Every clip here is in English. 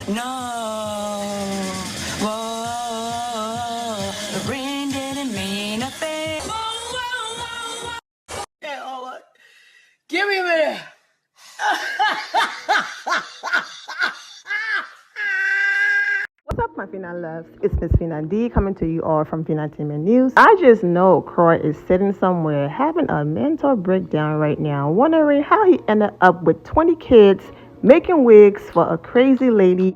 No. Whoa. The ring didn't mean nothing. Okay, hold on. Give me a minute. What's up, my Fina loves? It's Miss Fina D coming to you all from Fina Entertainment News. I just know Croy is sitting somewhere having a mental breakdown right now, wondering how he ended up with 20 kids, making wigs for a crazy lady.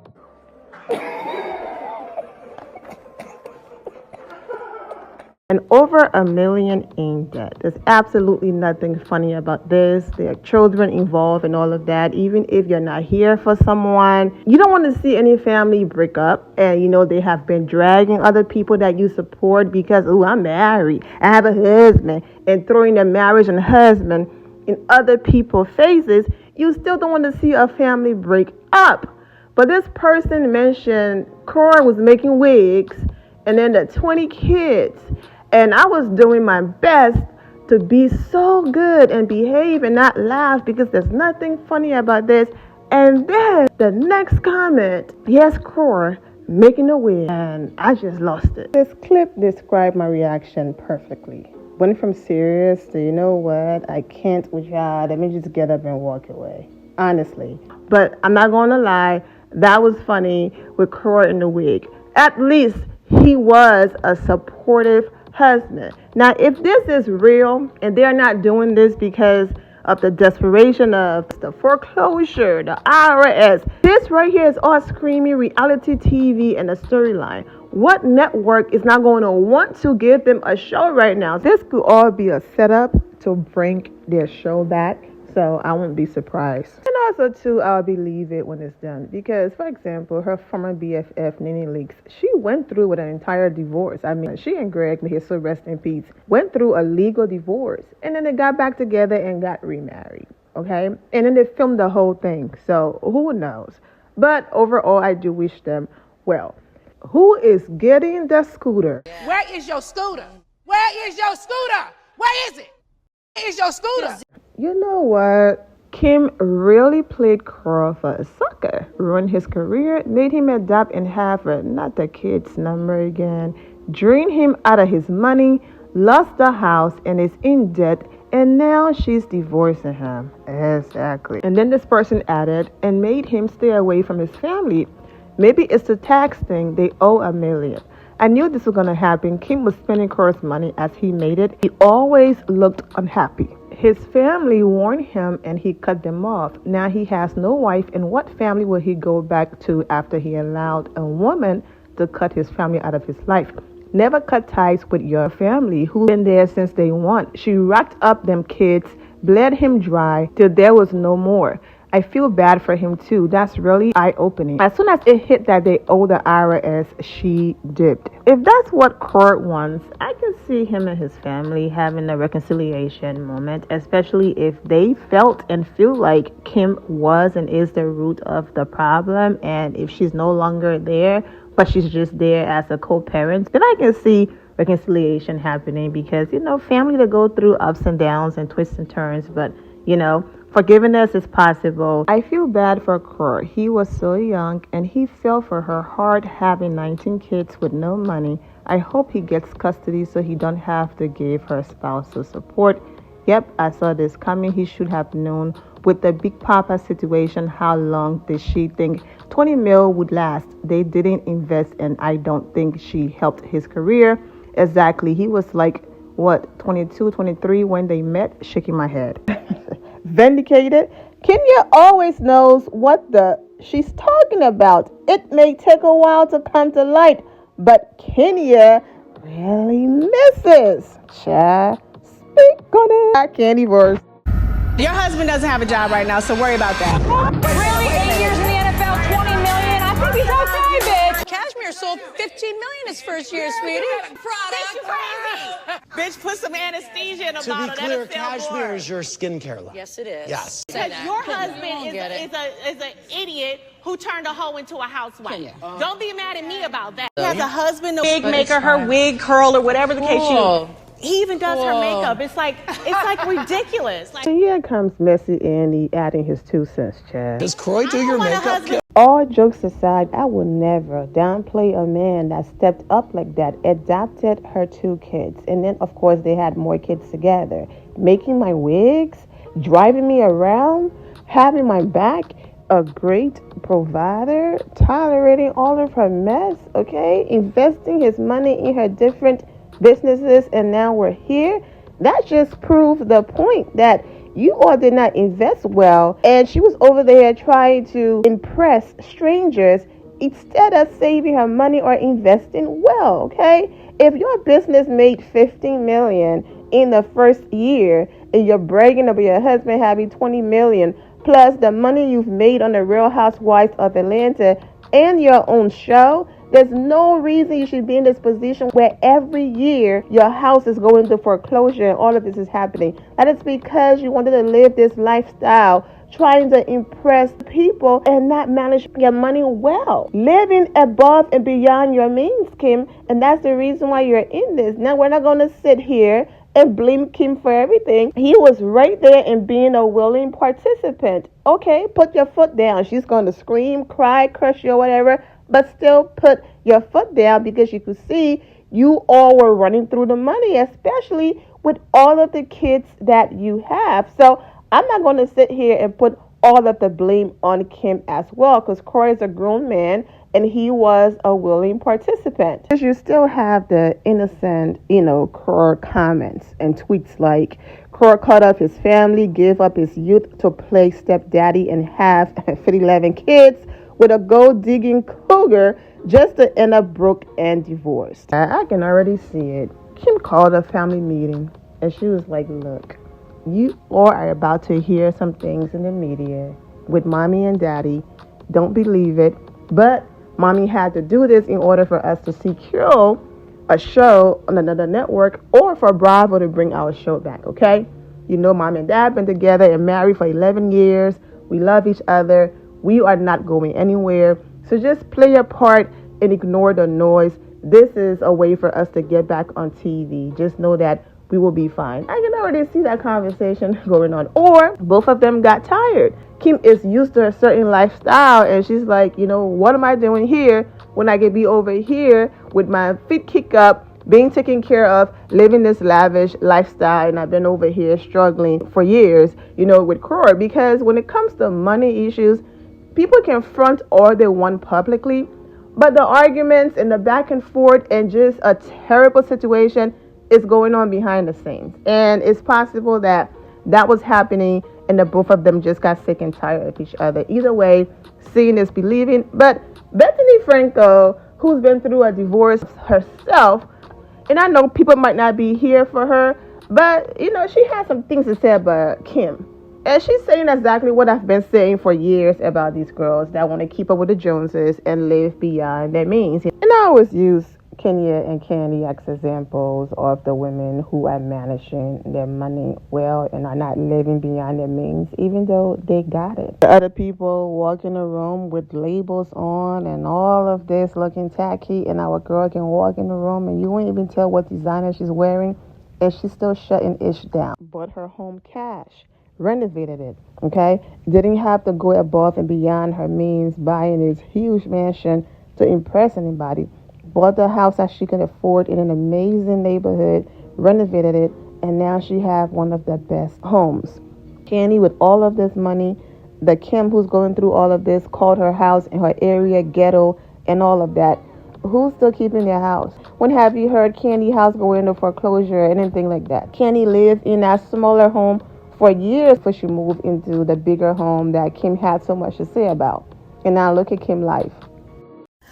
And over $1 million in debt. There's absolutely nothing funny about this. There are children involved and all of that. Even if you're not here for someone, you don't want to see any family break up. And they have been dragging other people that you support because, I'm married, I have a husband, and throwing their marriage and husband in other people's faces. You still don't want to see a family break up. But this person mentioned Cora was making wigs and then the 20 kids. And I was doing my best to be so good and behave and not laugh because there's nothing funny about this. And then the next comment, yes, Cora making a wig. And I just lost it. This clip described my reaction perfectly. Went from serious to, you know what, I can't with y'all. Let me just get up and walk away. Honestly. But I'm not going to lie. That was funny with Cora in the wig. At least he was a supportive husband. Now, if this is real and they're not doing this because of the desperation of the foreclosure, the IRS, this right here is all screaming reality TV and a storyline. What network is not going to want to give them a show right now? This could all be a setup to bring their show back. So I won't be surprised. And also, too, I'll believe it when it's done. Because, for example, her former BFF, Nene Leakes, she went through with an entire divorce. I mean, she and Greg, may his soul rest in peace, went through a legal divorce. And then they got back together and got remarried. Okay? And then they filmed the whole thing. So who knows? But overall, I do wish them well. Who is getting the scooter? Where is your scooter? Where is your scooter? Where is it? Where is your scooter? You know what? Kim really played Carl for a sucker. Ruined his career, made him adopt and have her, not the kid's number again, drained him out of his money, lost the house and is in debt, and now she's divorcing him. Exactly. And then this person added and made him stay away from his family. Maybe it's the tax thing. They owe $1 million. I knew this was going to happen. Kim was spending Carl's money as he made it. He always looked unhappy. His family warned him and he cut them off. Now he has no wife, and what family will he go back to after he allowed a woman to cut his family out of his life? Never cut ties with your family who's been there since day one. She racked up them kids, bled him dry till there was no more. I feel bad for him too. That's really eye-opening. As soon as it hit that they owe the IRS, she dipped. If that's what Court wants, I can see him and his family having a reconciliation moment, especially if they felt and feel like Kim was and is the root of the problem, and if she's no longer there, but she's just there as a co-parent, then I can see reconciliation happening because, family to go through ups and downs and twists and turns, but, forgiveness is possible. I feel bad for Court. He was so young and he fell for her hard, having 19 kids with no money. I hope he gets custody so he don't have to give her spousal support. Yep, I saw this coming. He should have known with the Big Papa situation. How long did she think 20 mil would last? They didn't invest, and I don't think she helped his career. Exactly. He was like, 22, 23 when they met? Shaking my head. Vindicated. Kenya always knows what she's talking about. It may take a while to come to light, but Kenya really misses. Cha, speak on it. I can't divorce. Your husband doesn't have a job right now, so worry about that. Really? 8 years in the NFL, $20 million? I think he's okay, bitch. Cashmere sold $15 million his first year, sweetie. Bitch, put some anesthesia in a bottle. To be clear, cashmere is your skincare line. Yes, it is. Yes. Because your husband is an idiot who turned a hoe into a housewife. Don't be mad at me about that. He has a husband, a wig maker, her wig curl, or whatever the case. He even does her makeup. It's like ridiculous. Like, So here comes Messy Andy adding his 2 cents, Chad. Does Croy do your makeup? All jokes aside, I will never downplay a man that stepped up like that, adopted her 2 kids, and then, of course, they had more kids together, making my wigs, driving me around, having my back, a great provider, tolerating all of her mess, okay, investing his money in her different businesses, and now we're here. That just proved the point that you all did not invest well, and she was over there trying to impress strangers instead of saving her money or investing well, okay? If your business made $15 million in the first year and you're bragging about your husband having $20 million plus the money you've made on the Real Housewives of Atlanta and your own show, there's no reason you should be in this position where every year your house is going to foreclosure and all of this is happening. That is because you wanted to live this lifestyle, trying to impress people and not manage your money well. Living above and beyond your means, Kim, and that's the reason why you're in this. Now, we're not going to sit here and blame Kim for everything. He was right there and being a willing participant. Okay, put your foot down. She's going to scream, cry, curse you or whatever, but still put your foot down because you could see you all were running through the money, especially with all of the kids that you have. So I'm not going to sit here and put all of the blame on Kim as well, because Corey is a grown man and he was a willing participant. Because you still have the innocent, Corey comments and tweets like, Corey cut off his family, gave up his youth to play stepdaddy and have 11 kids with a gold-digging cougar just to end up broke and divorced. I can already see it. Kim called a family meeting and she was like, look, you all are about to hear some things in the media with mommy and daddy. Don't believe it. But mommy had to do this in order for us to secure a show on another network or for Bravo to bring our show back, okay? Mom and dad been together and married for 11 years. We love each other. We are not going anywhere. So just play your part and ignore the noise. This is a way for us to get back on TV. Just know that we will be fine. I can already see that conversation going on. Or both of them got tired. Kim is used to a certain lifestyle and she's like, what am I doing here when I can be over here with my feet kicked up, being taken care of, living this lavish lifestyle, and I've been over here struggling for years, with Corey. Because when it comes to money issues, people can front all they want publicly, but the arguments and the back and forth and just a terrible situation is going on behind the scenes. And it's possible that was happening and the both of them just got sick and tired of each other. Either way, seeing is believing. But Bethenny Frankel, who's been through a divorce herself, and I know people might not be here for her, but, she has some things to say about Kim. And she's saying exactly what I've been saying for years about these girls that want to keep up with the Joneses and live beyond their means. And I always use Kenya and Candy as examples of the women who are managing their money well and are not living beyond their means, even though they got it. The other people walk in the room with labels on and all of this looking tacky, and our girl can walk in the room and you won't even tell what designer she's wearing, and she's still shutting ish down. Bought her home cash. Renovated it, okay? Didn't have to go above and beyond her means, buying this huge mansion to impress anybody. Bought the house that she could afford in an amazing neighborhood, renovated it, and now she have one of the best homes. Candy, with all of this money, the Kim who's going through all of this, called her house in her area ghetto and all of that. Who's still keeping their house? When have you heard Candy house go into foreclosure or anything like that? Candy lived in that smaller home for years before she moved into the bigger home that Kim had so much to say about. And now look at Kim life.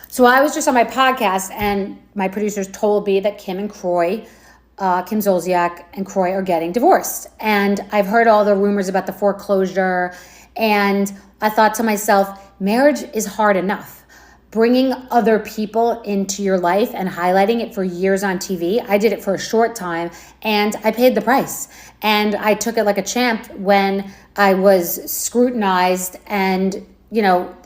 So I was just on my podcast and my producers told me that Kim Zolciak and Croy are getting divorced. And I've heard all the rumors about the foreclosure. And I thought to myself, marriage is hard enough. Bringing other people into your life and highlighting it for years on TV. I did it for a short time and I paid the price. And I took it like a champ when I was scrutinized and,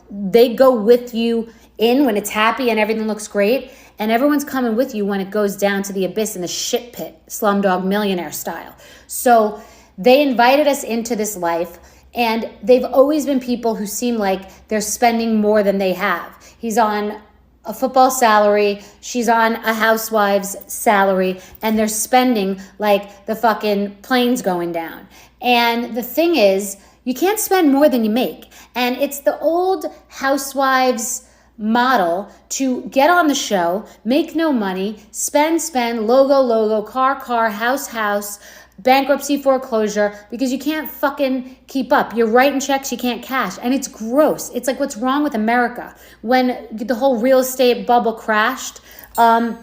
they go with you in when it's happy and everything looks great, and everyone's coming with you when it goes down to the abyss in the shit pit, Slumdog Millionaire style. So they invited us into this life, and they've always been people who seem like they're spending more than they have. He's on a football salary, she's on a housewife's salary, and they're spending like the fucking plane's going down. And the thing is, you can't spend more than you make. And it's the old housewives model to get on the show, make no money, spend, logo, car, house, bankruptcy, foreclosure, because you can't fucking keep up. You're writing checks you can't cash, and it's gross. It's like what's wrong with America. When the whole real estate bubble crashed, that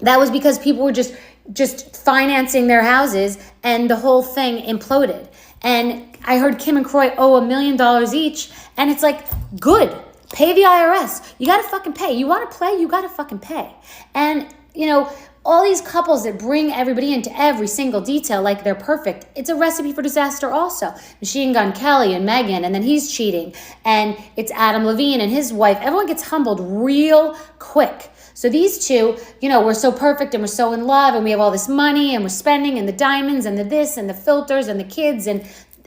was because people were just financing their houses, and the whole thing imploded. And I heard Kim and Croy owe $1 million each, and it's like, good. Pay the IRS. You gotta fucking pay. You wanna play? You gotta fucking pay. And, you know, all these couples that bring everybody into every single detail like they're perfect, it's a recipe for disaster also. Machine Gun Kelly and Megan, and then he's cheating. And it's Adam Levine and his wife. Everyone gets humbled real quick. So these two, you know, we're so perfect and we're so in love and we have all this money and we're spending and the diamonds and the this and the filters and the kids and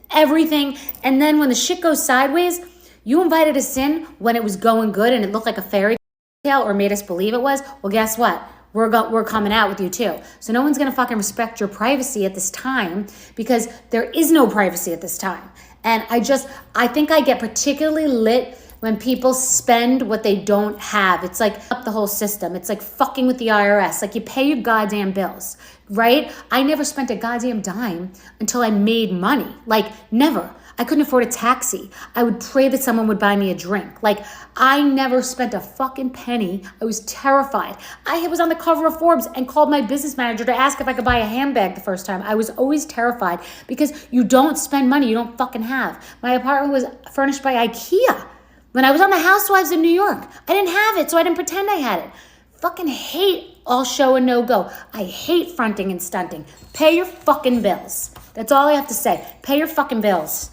everything. And then when the shit goes sideways, you invited us in when it was going good and it looked like a fairy tale or made us believe it was. Well, guess what? We're coming out with you too. So no one's going to fucking respect your privacy at this time because there is no privacy at this time. And I think I get particularly lit when people spend what they don't have. It's like up the whole system. It's like fucking with the IRS. Like you pay your goddamn bills, right? I never spent a goddamn dime until I made money. Like never. I couldn't afford a taxi. I would pray that someone would buy me a drink. Like, I never spent a fucking penny. I was terrified. I was on the cover of Forbes and called my business manager to ask if I could buy a handbag the first time. I was always terrified because you don't spend money you don't fucking have. My apartment was furnished by IKEA. When I was on the Housewives in New York, I didn't have it, so I didn't pretend I had it. Fucking hate all show and no go. I hate fronting and stunting. Pay your fucking bills. That's all I have to say. Pay your fucking bills.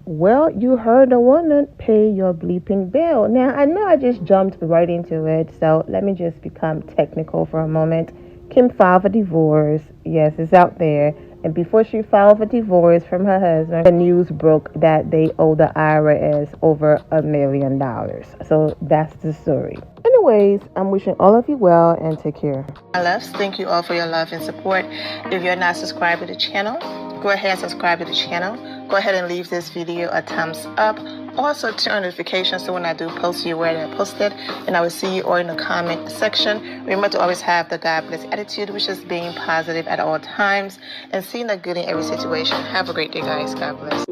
Well, you heard the woman, pay your bleeping bill. Now, I know I just jumped right into it, so let me just become technical for a moment. Kim filed for divorce. Yes, it's out there. And before she filed for divorce from her husband, the news broke that they owe the IRS over $1 million. So that's the story. Anyways, I'm wishing all of you well and take care. My loves, thank you all for your love and support. If you're not subscribed to the channel, go ahead and subscribe to the channel. Go ahead and leave this video a thumbs up. Also turn on notifications so when I do post, you're aware that I posted. And I will see you all in the comment section. Remember to always have the God bless attitude, which is being positive at all times and seeing the good in every situation. Have a great day, guys. God bless.